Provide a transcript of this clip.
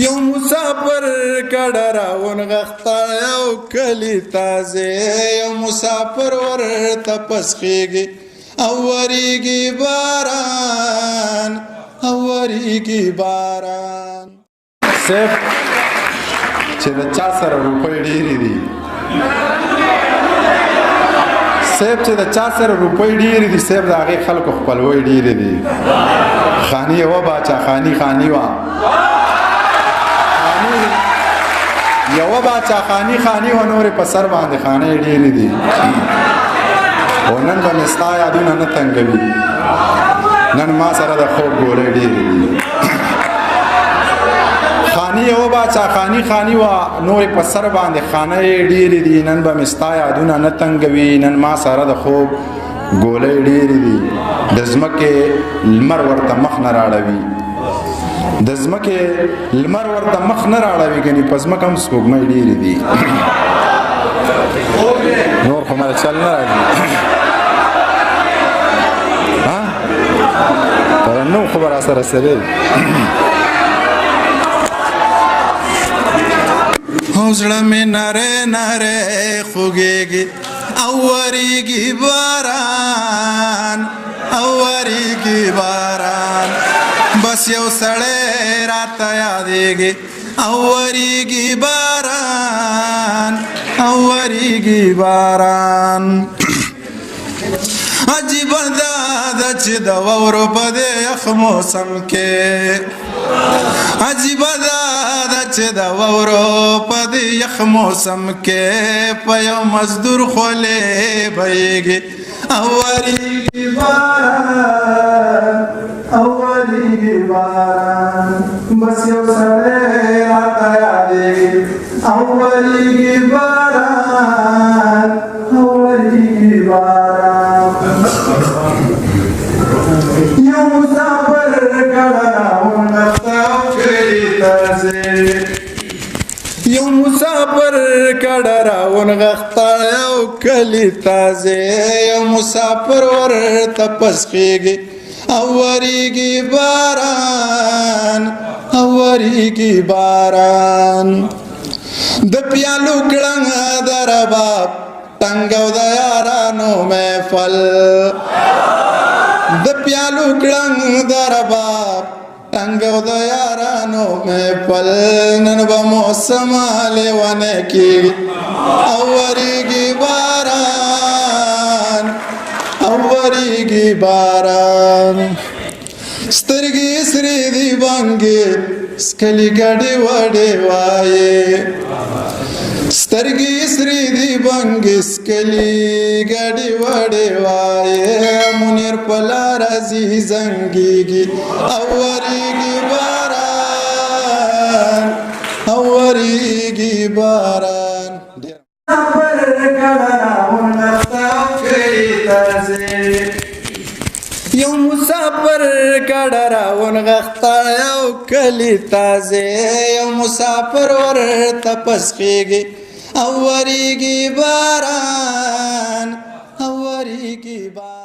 یو مسافر کډه راونغښته یو کلي تازه یو مسافر ورته پسخېږي او ورېږي باران او ورېږي باران. صاحب چې د چا سره روپۍ ډېرې دي صاحب چې د چا سره روپۍ ډېرې دي صاحب د هغې خلکو خپلوۍ ډېرې دي. خاني یوه باچا خاني وه یوه باچا خاني وه نورې په سر باندې خانۍ ډېرې دي او نن به مې ستا یادونه نه تنګوي نن ما سره د خوب ګولۍ ډېرې دي. خاني یوه باچا خاني وه نورې په سر باندې خانۍ ډېرې دي نن به مې ستا یادونه نه تنګوي نن ما سره د خوب ګولۍ ډېرې دي. د ځمکې لمر ورته مخ نه راړوي د ځمکې لمر ورته مخ نه راړوي ګنې په ځمکه هم سپوږمۍ ډېرې دي. نور خو مله چل نه راځي ترنم خو به راسره سوی او زړه مې نری نری خوږېږي او ورېږي باران او ورېږي باران بس یو سړی راته یادېږي او ورېږي باران او ورېږي باران. عجیبه دا ده چې د واورو په دې یخ موسم کې عجیبه دا ده چې د واورو په دې یخ موسم کې په یو مزدور خولې بهېږي او ورېږي باران او ورېږي باران بس یو سړی راته یادېږي او ورېږي باران او ورېږي باران. یو مسافر کډه راونغښته او کلي تازه یو مسافر کډه راونغښته یو کلي تازه یو مسافر ورته پسخېږي او ورېږي باران او ورېږي باران. د پیالو کړنګ د رباب ټنګ او د یارانو محفل د پیالو کړنګ د رباب ټنګ او د یارانو محفل نن به موسم لیونی کېږي او ورېږي باران او ورېږي باران. سترګې سرې دي بانګې سکلي ګډې وډې وایې سترګې سرې دي بانګې سکلي ګډې وډې وایې منیر په لاره ځي زنګېږي او ورېږي باران او ورېږي باران. یو مسافر کډه راونغښته یو کلي تازه یو مسافر ورته پسخېږي او ورېږي باران او ورېږي باران.